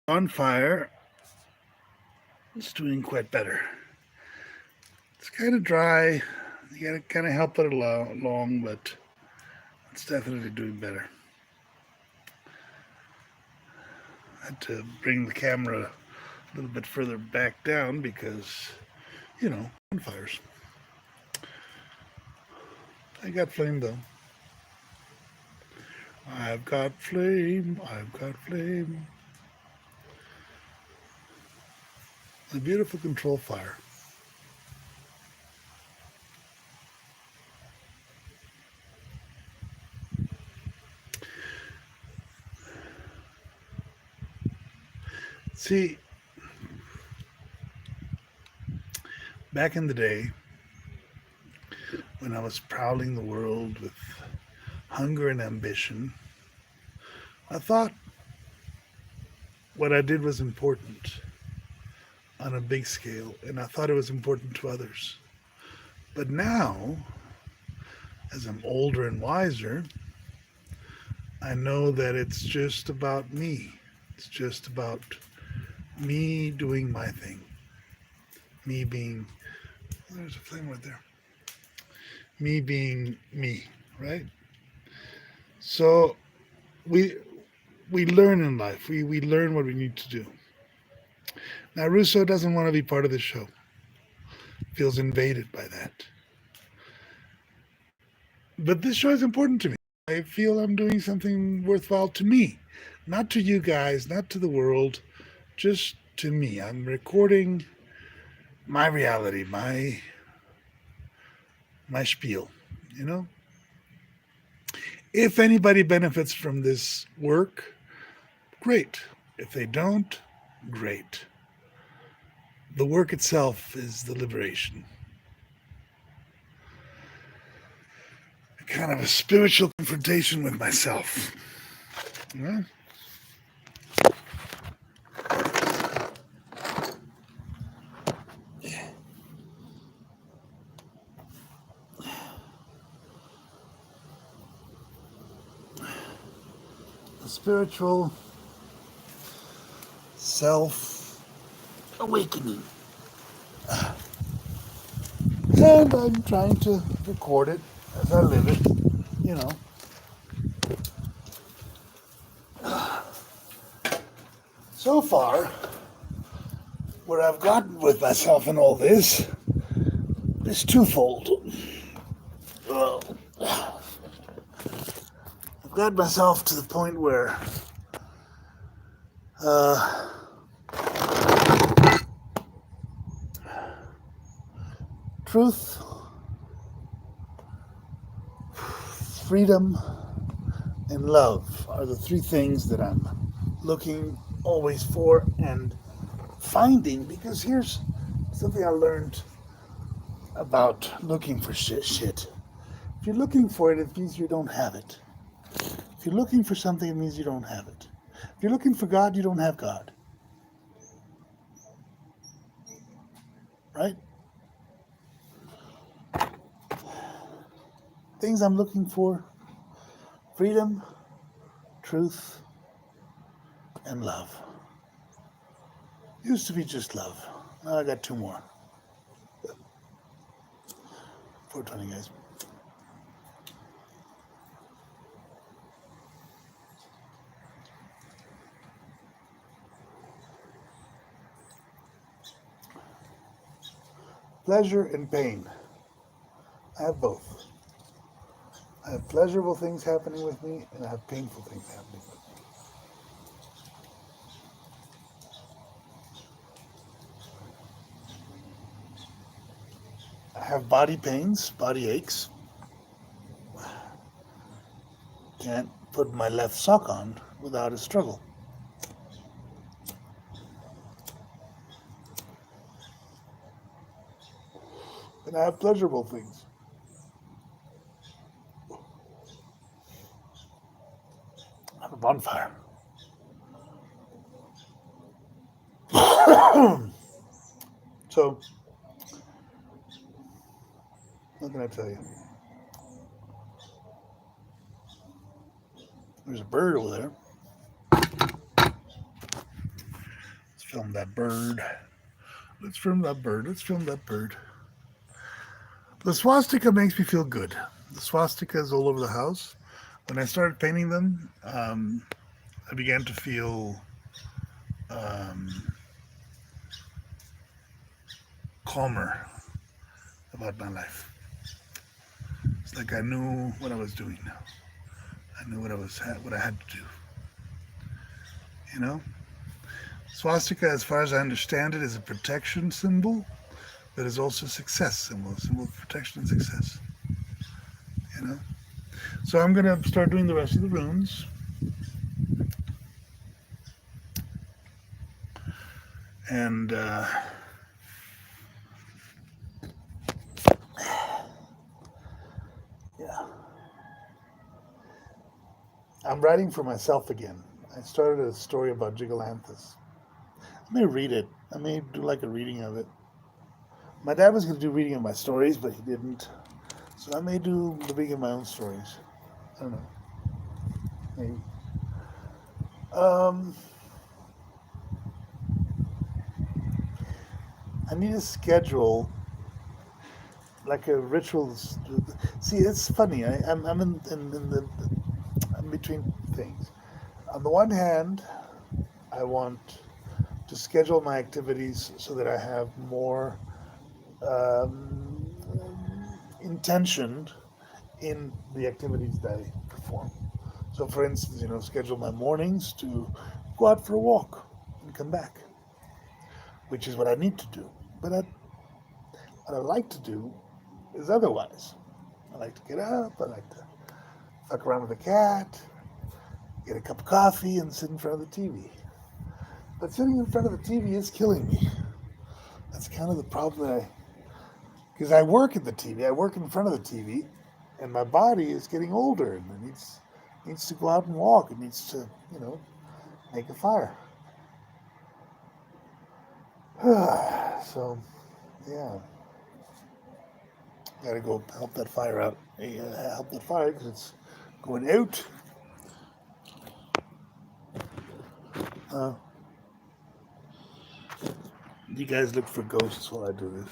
Bonfire is doing quite better. It's kind of dry. You gotta kind of help it along, but it's definitely doing better. I had to bring the camera a little bit further back down because, bonfires. I got flame though. I've got flame. I've got flame. A beautiful control fire. See, back in the day, when I was prowling the world with hunger and ambition, I thought what I did was important on a big scale, and I thought it was important to others. But now, as I'm older and wiser, I know that it's just about me. It's just about me doing my thing. Me being, there's a flame right there. Me being me, right? So we learn in life. We learn what we need to do. Now Russo doesn't want to be part of this show. Feels invaded by that. But this show is important to me. I feel I'm doing something worthwhile to me, not to you guys, not to the world, just to me. I'm recording my reality, my spiel, you know? If anybody benefits from this work, great. If they don't, great. The work itself is the liberation. Kind of a spiritual confrontation with myself. You know? A spiritual self-awakening. And I'm trying to record it as I live it, you know. So far, where I've gotten with myself in all this is twofold. I've got myself to the point where truth, freedom, and love are the three things that I'm looking always for and finding, because here's something I learned about looking for shit. If you're looking for it, it means you don't have it. If you're looking for something, it means you don't have it. If you're looking for God, you don't have God. Right? Things I'm looking for: freedom, truth, and love. Used to be just love. Now I got two more. 420, guys. Pleasure and pain. I have both. I have pleasurable things happening with me, and I have painful things happening with me. I have body pains, body aches. Can't put my left sock on without a struggle. And I have pleasurable things. I have a bonfire. So, what can I tell you? There's a bird over there. film that bird. Let's film that bird. Let's film that bird. The swastika makes me feel good. The swastika is all over the house. When I started painting them, I began to feel calmer about my life. It's like I knew what I was doing now. I knew what I had to do. You know, swastika, as far as I understand it, is a protection symbol, but is also a success symbol of protection and success. You know, so I'm gonna start doing the rest of the runes, and yeah, I'm writing for myself again. I started a story about Gigalanthus. I may read it. I may do like a reading of it. My dad was going to do reading of my stories, but he didn't. So I may do the reading of my own stories. I don't know. Maybe. I need a schedule, like a ritual. See, it's funny. I'm I'm between things. On the one hand, I want to schedule my activities so that I have more um, intention in the activities that I perform. So, for instance, schedule my mornings to go out for a walk and come back, which is what I need to do. But what I like to do is otherwise. I like to get up. I like to fuck around with the cat, get a cup of coffee, and sit in front of the TV. But sitting in front of the TV is killing me. That's kind of the problem because I work at the TV. I work in front of the TV, and my body is getting older, and it needs to go out and walk. It needs to, make a fire. So, yeah, gotta go help that fire out. Help that fire because it's going out. You guys look for ghosts while I do this.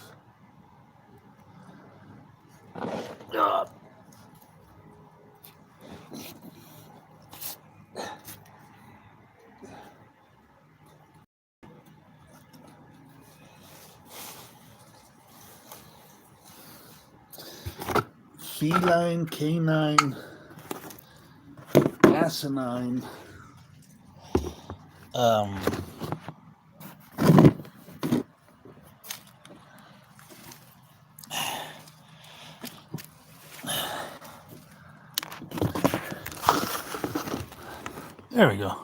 Feline, canine, asinine, there we go.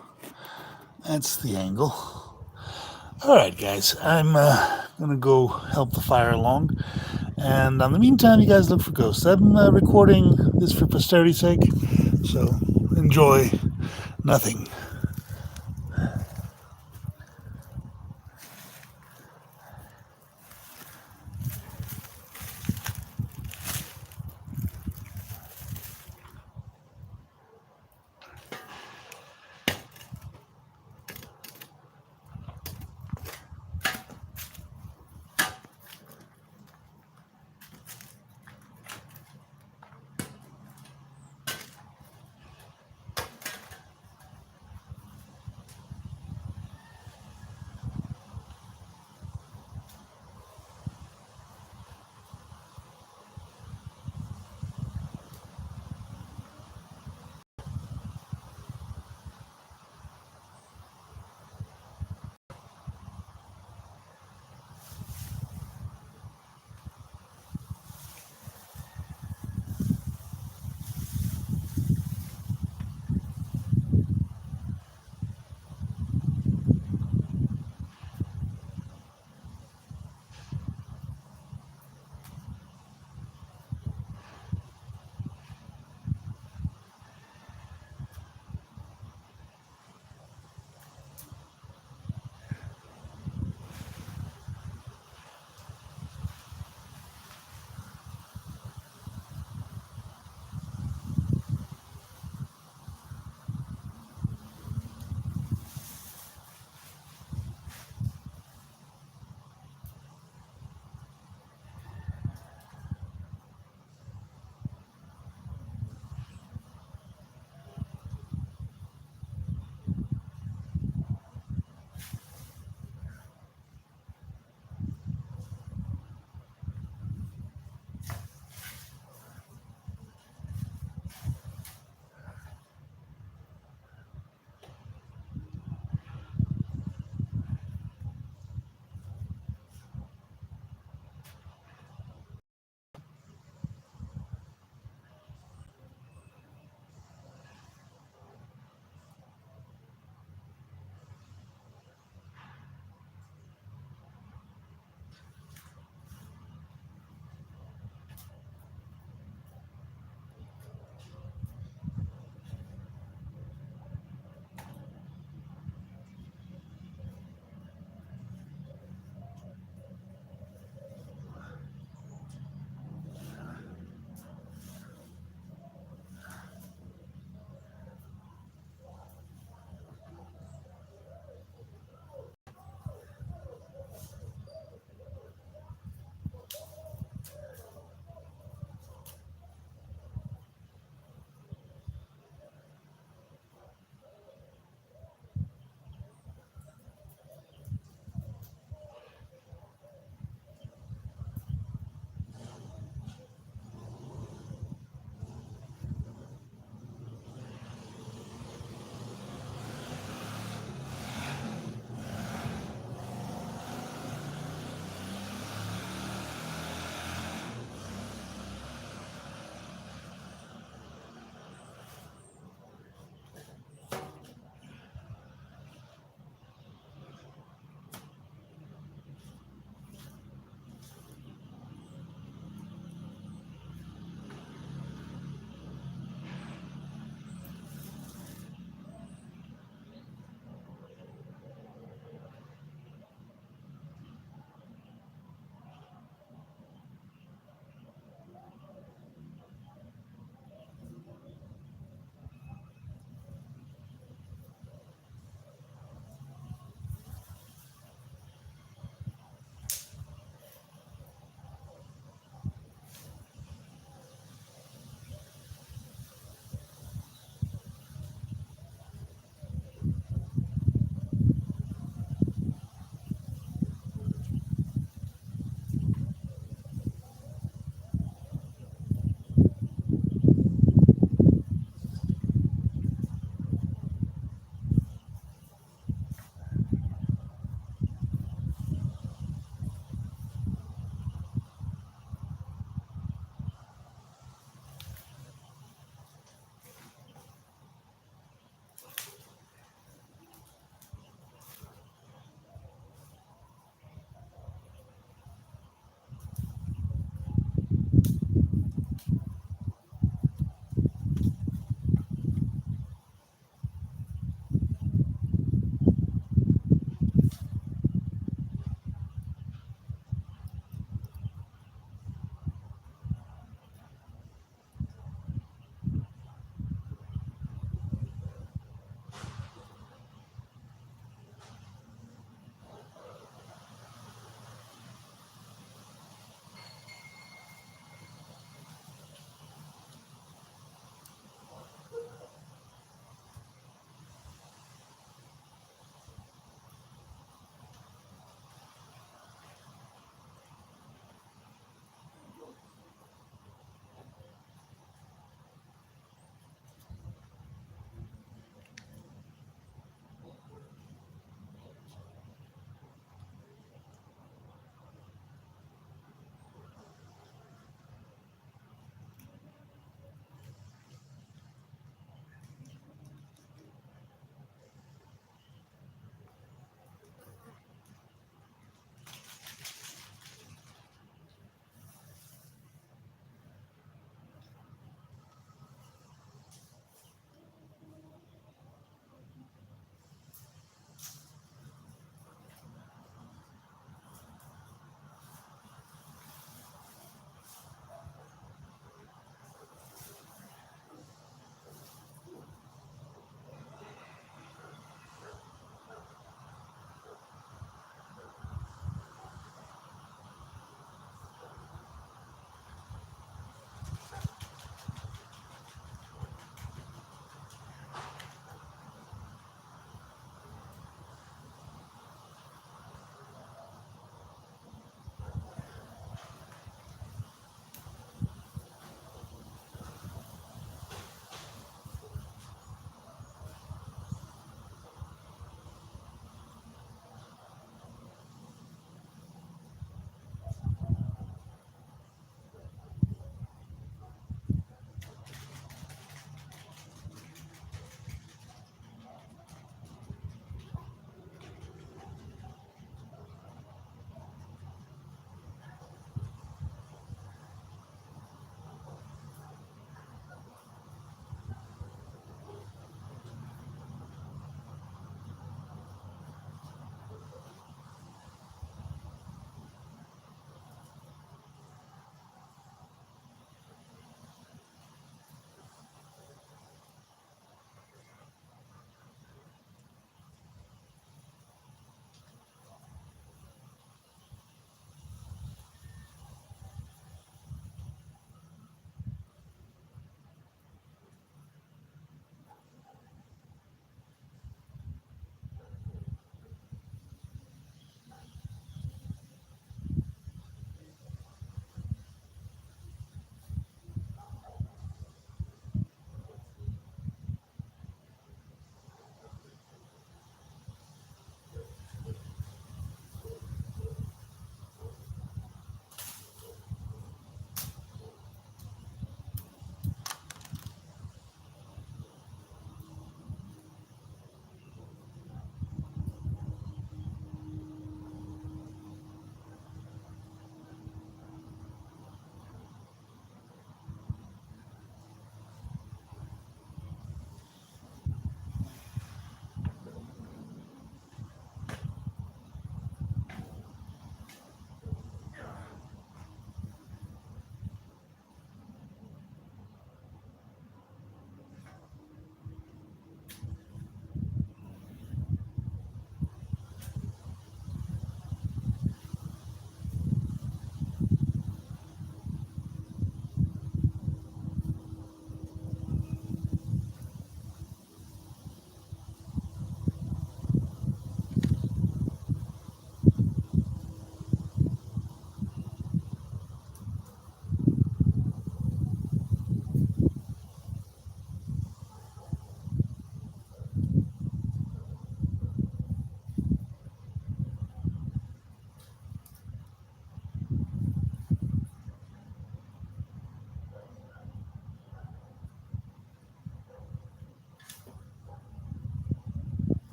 That's the angle. All right, guys, I'm going to go help the fire along. And in the meantime, you guys look for ghosts. I'm recording this for posterity's sake, so enjoy nothing.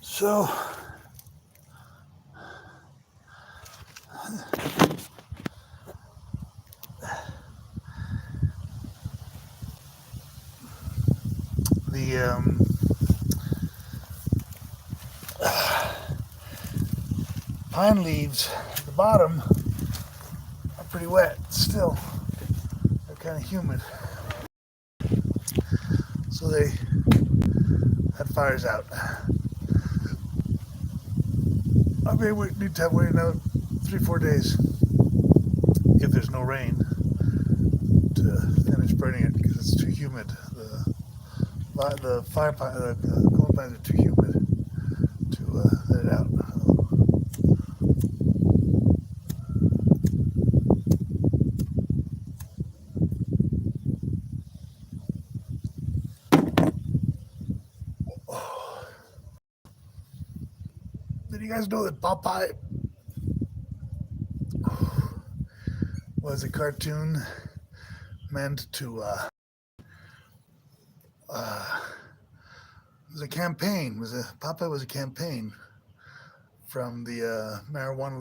So the pine leaves at the bottom are pretty wet still. They're kind of humid. So that fire's out. I may need to wait another 3-4 days if there's no rain to finish burning it because it's too humid. The fire pine, the coal pines are too humid to let it out. Did you guys know that Popeye was a cartoon meant to was a campaign. Popeye was a campaign from the marijuana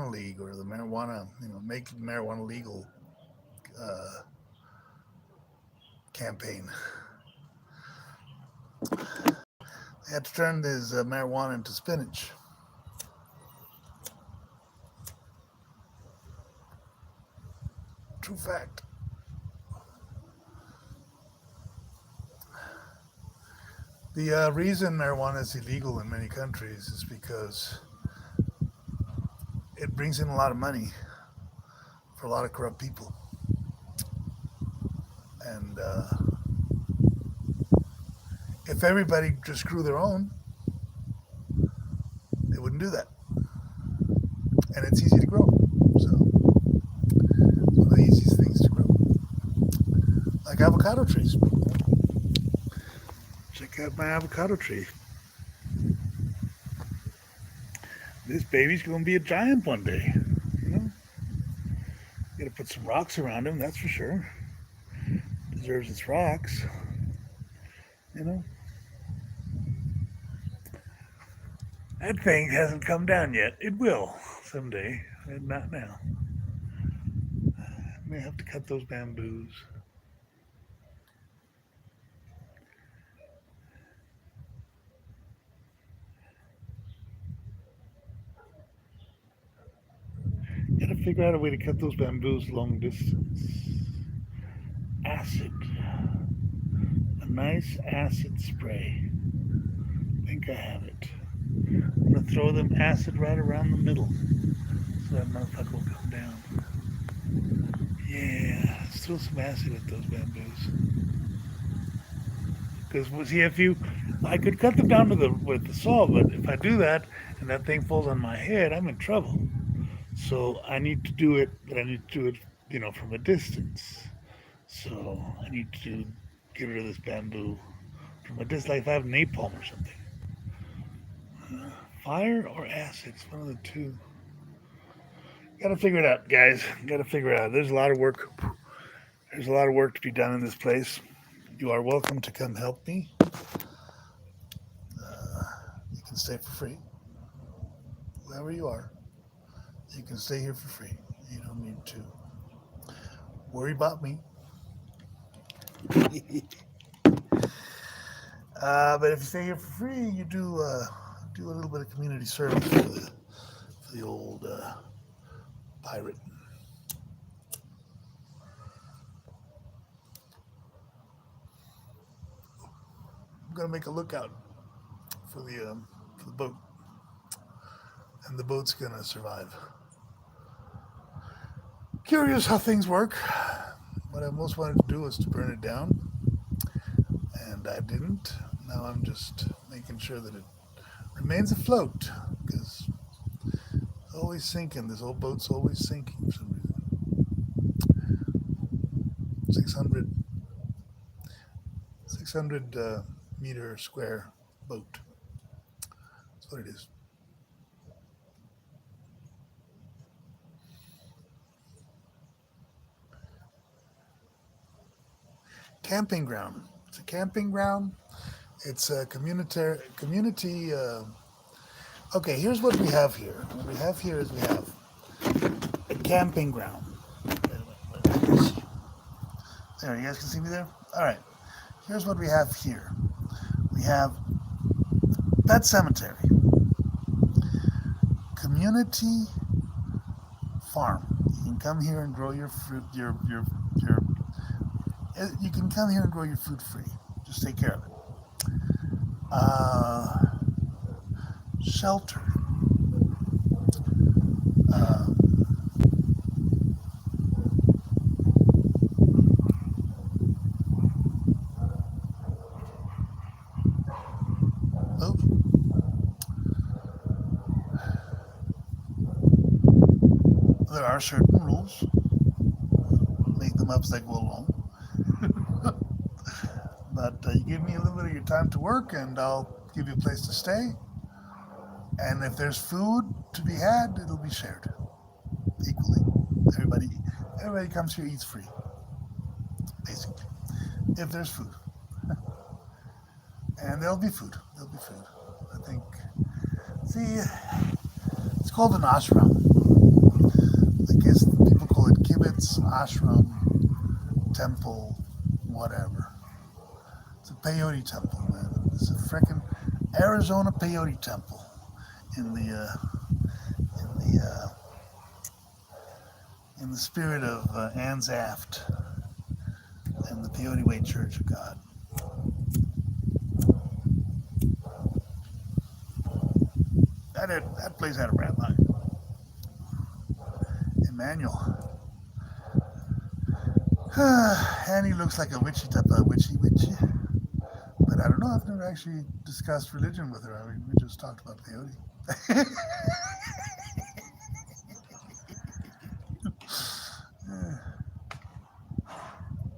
league, or the marijuana, make marijuana legal campaign. They had to turn this marijuana into spinach. True fact. The reason marijuana is illegal in many countries is because it brings in a lot of money for a lot of corrupt people. And if everybody just grew their own, they wouldn't do that. And it's easy to grow. So it's one of the easiest things to grow. Like avocado trees. Check out my avocado tree. This baby's going to be a giant one day. Got to put some rocks around him, that's for sure. Deserves its rocks. That thing hasn't come down yet. It will someday, and not now. I may have to cut those bamboos. Gotta figure out a way to cut those bamboos long distance. Acid. A nice acid spray. I think I have it. I'm gonna throw them acid right around the middle so that motherfucker will come down. Yeah, let's throw some acid at those bamboos. Because see, I could cut them down with the saw, but if I do that and that thing falls on my head, I'm in trouble. So I need to do it, but I need to do it, from a distance. So I need to get rid of this bamboo from a distance, like if I have napalm or something. Fire or acid? It's one of the two. Gotta figure it out, guys. Gotta figure it out. There's a lot of work. There's a lot of work to be done in this place. You are welcome to come help me. You can stay for free. Whoever you are, you can stay here for free. You don't need to worry about me. But if you stay here for free, you do a little bit of community service for the old pirate. I'm gonna make a lookout for the boat, and the boat's gonna survive. Curious how things work. What I most wanted to do was to burn it down, and I didn't. Now I'm just making sure that it remains afloat, because it's always sinking. This old boat's always sinking for some reason. 600 meter square boat. That's what it is. camping ground. It's a camping ground. It's a community. Okay, here's what we have here. What we have here is we have a camping ground. There, you guys can see me there? All right. Here's what we have here. We have Pet Cemetery, community farm. You can come here and grow your fruit. You can come here and grow your food free. Just take care of it. Shelter. Uh, oh, there are certain rules. Make them up as I go along. But you give me a little bit of your time to work, and I'll give you a place to stay. And if there's food to be had, it'll be shared equally. Everybody comes here, eats free, basically. If there's food, and there'll be food. There'll be food. I think. See, it's called an ashram. I guess people call it kibbutz, ashram, temple, whatever. It's a peyote temple, man. It's a frickin' Arizona peyote temple in the spirit of Anzaft and the Peyote Way Church of God. That place had a rabbi, Emmanuel. And he looks like a witchy type of witchy. But I don't know, I've never actually discussed religion with her. I mean, we just talked about peyote.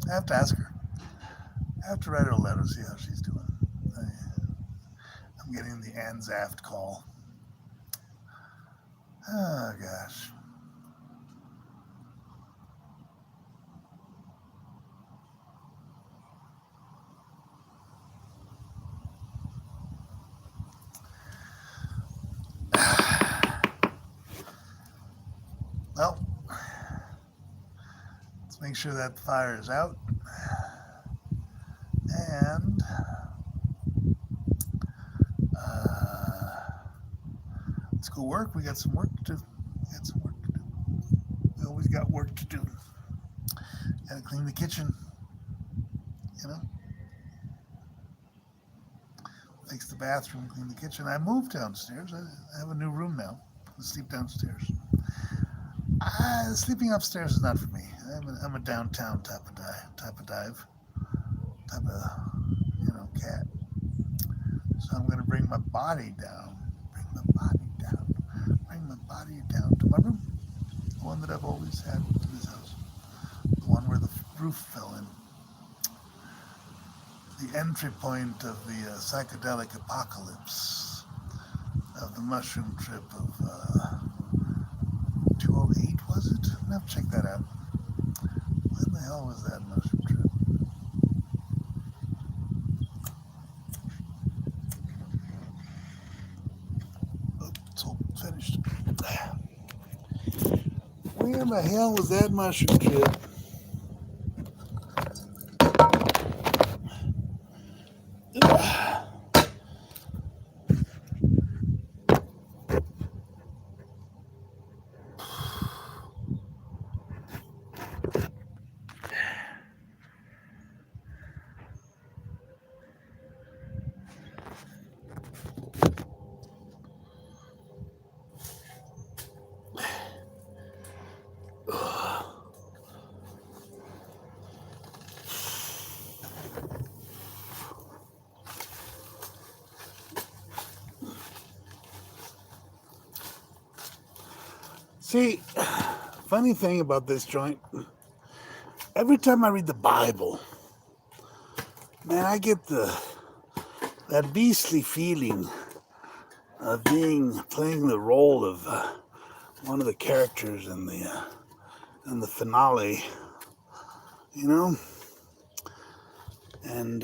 I have to ask her. I have to write her a letter, see how she's doing. I'm getting the Anzaft call. Oh, gosh. Well, let's make sure that fire is out. And let's go work. We got some work to do. We always got work to do. Gotta clean the kitchen, fix the bathroom, clean the kitchen. I moved downstairs. I have a new room now. I sleep downstairs. Sleeping upstairs is not for me. I'm a downtown type of cat. So I'm gonna bring my body down to my room, the one that I've always had in this house, the one where the roof fell in, the entry point of the psychedelic apocalypse of the mushroom trip of 208, was it? I'm gonna have to check that out. When the hell was that mushroom trip? Oh, it's all finished. Where the hell was that mushroom trip? See, funny thing about this joint, every time I read the Bible, man, I get that beastly feeling of playing the role of one of the characters in the finale, And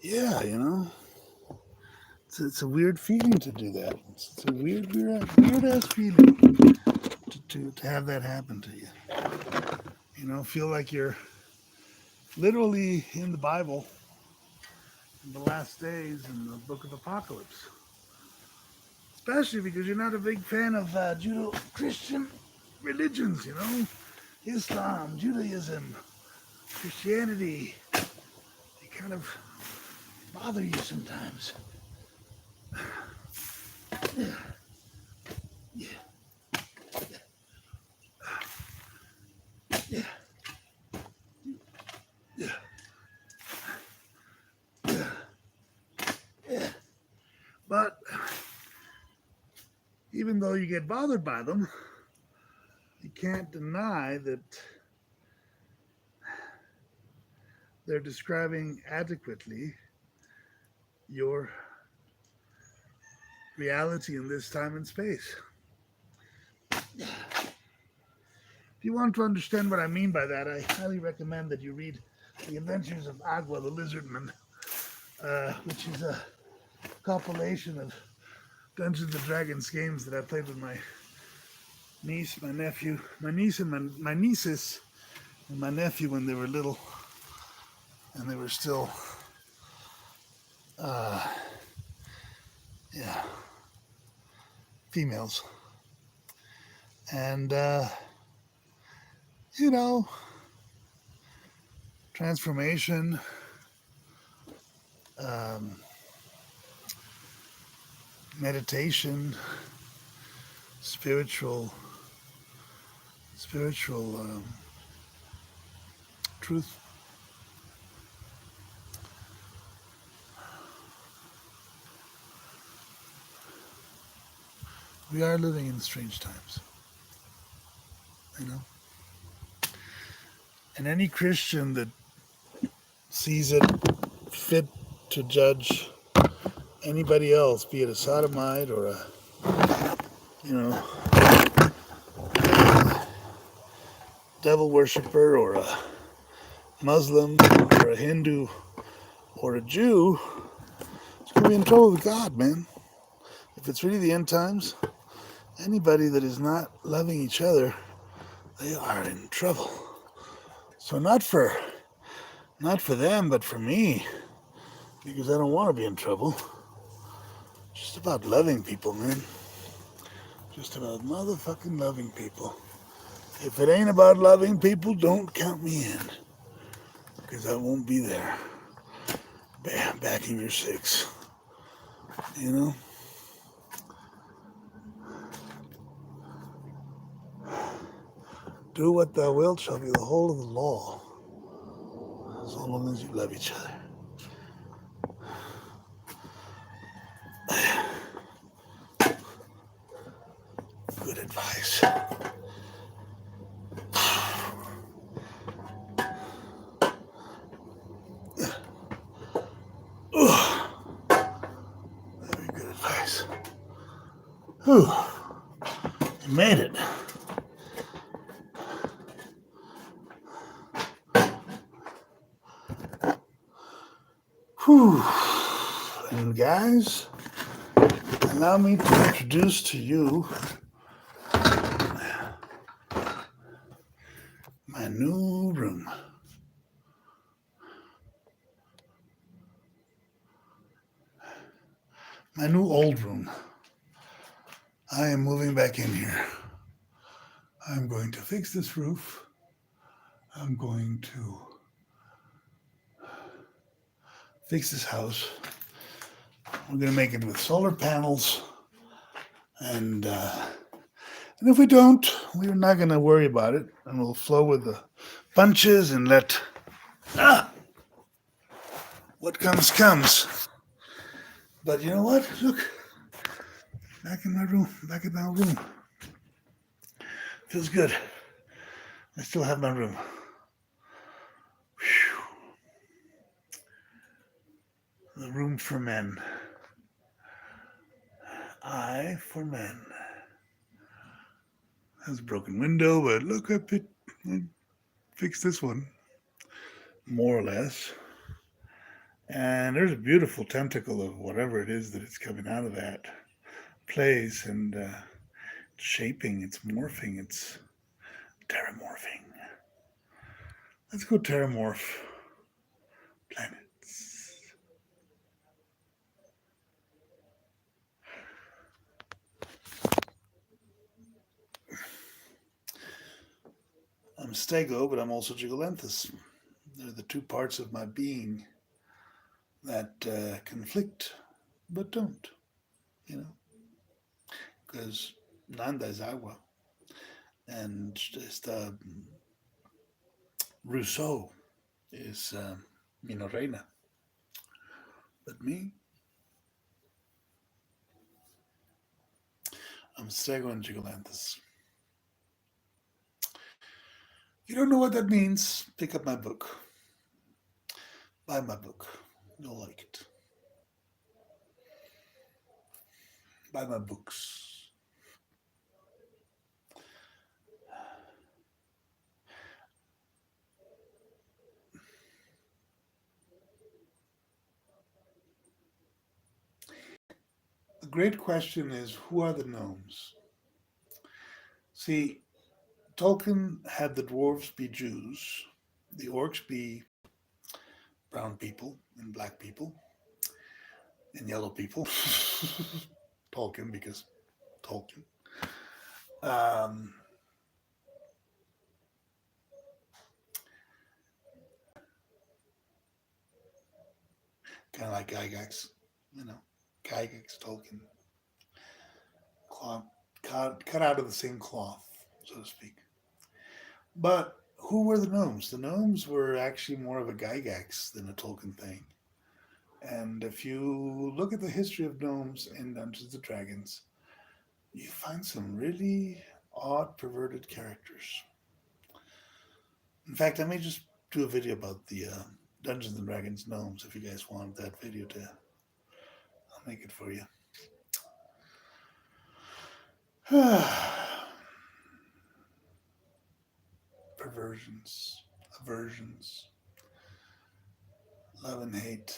yeah, you know, it's a weird feeling to do that. It's a weird ass feeling to have that happen to you. You know, feel like you're literally in the Bible, in the last days, in the book of Apocalypse. Especially because you're not a big fan of Judeo-Christian religions, you know? Islam, Judaism, Christianity. They kind of bother you sometimes. Yeah, yeah, yeah, yeah, yeah, yeah. But even though you get bothered by them, you can't deny that they're describing adequately your reality in this time and space. If you want to understand what I mean by that, I highly recommend that you read The Adventures of Agua the Lizardman, which is a compilation of Dungeons and Dragons games that I played with my niece, my nephew, my niece and my nieces and my nephew when they were little, and they were still, uh, yeah, females. And you know, transformation, um, meditation, spiritual truth. We are living in strange times, you know. And any Christian that sees it fit to judge anybody else, be it a sodomite or a, you know, devil worshiper or a Muslim or a Hindu or a Jew, is going to be in trouble with God, man. If it's really the end times, anybody that is not loving each other, they are in trouble. So not for them, but for me, because I don't want to be in trouble. Just about loving people, man. Just about motherfucking loving people. If it ain't about loving people, don't count me in. Because I won't be there. Backing your six. You know? Do what thou wilt shall be the whole of the law. As long as you love each other. Good advice. Very good advice. Whew. You made it. Whew. And guys, allow me to introduce to you my new room. My new old room. I am moving back in here. I'm going to fix this roof. I'm going to fix this house. We're going to make it with solar panels. And if we don't, we're not going to worry about it. And we'll flow with the punches and let what comes, comes. But you know what? Look, back in my room, Feels good. I still have my room. Whew. The room for men. I for men. Has a broken window, but look, I fixed this one. more or less. And there's a beautiful tentacle of whatever it is that it's coming out of that place, and shaping, it's morphing, it's terramorphing. Let's go terramorph planets. I'm Stego, but I'm also Gigalenthus. They're the two parts of my being that conflict, but don't, you know, because Nanda is agua, and Rousseau is Reina. But me, I'm Stego and Gigalanthus. You don't know what that means? Pick up my book. Buy my book. You'll like it. Buy my books. The great question is, who are the gnomes? See, Tolkien had the dwarves be Jews, the orcs be brown people and black people and yellow people. Tolkien, because Tolkien. Um, kind of like Gygax, Gygax, Tolkien. Cloth, cut out of the same cloth, so to speak. But who were the gnomes? The gnomes were actually more of a Gygax than a Tolkien thing. And if you look at the history of gnomes in Dungeons and Dragons, you find some really odd, perverted characters. In fact, I may just do a video about the Dungeons and Dragons gnomes if you guys want that video to. I'll make it for you. Perversions, aversions, love and hate.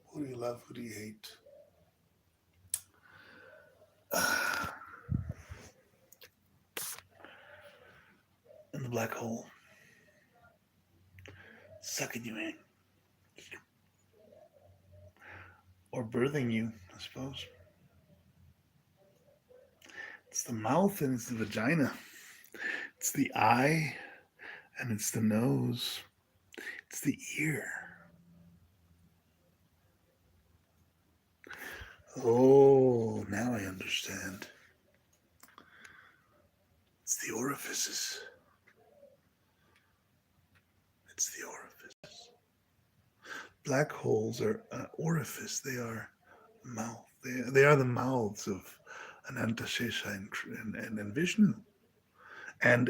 Who do you love? Who do you hate? In the black hole, sucking you in, or birthing you, I suppose. It's the mouth and it's the vagina. It's the eye and it's the nose. It's the ear. Oh, now I understand. It's the orifices. It's the orifice. Black holes are an orifice. They are mouth. They are the mouths of Anantashesha and Vishnu. And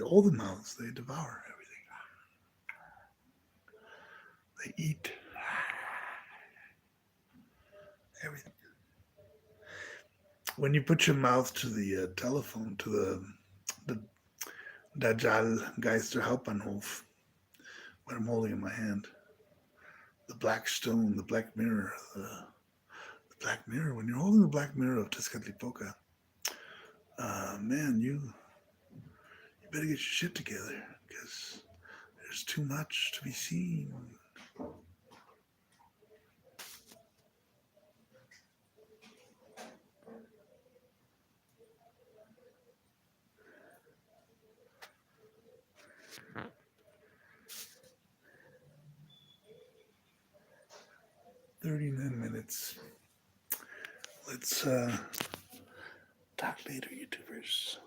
all the mouths, they devour everything. They eat everything. When you put your mouth to the telephone, to the Dajjal Geister Hauptbahnhof, what I'm holding in my hand, the black stone, the black mirror, the black mirror. When you're holding the black mirror of Tezcatlipoca, man, you better get your shit together because there's too much to be seen. $39 minutes. Let's talk later, YouTubers.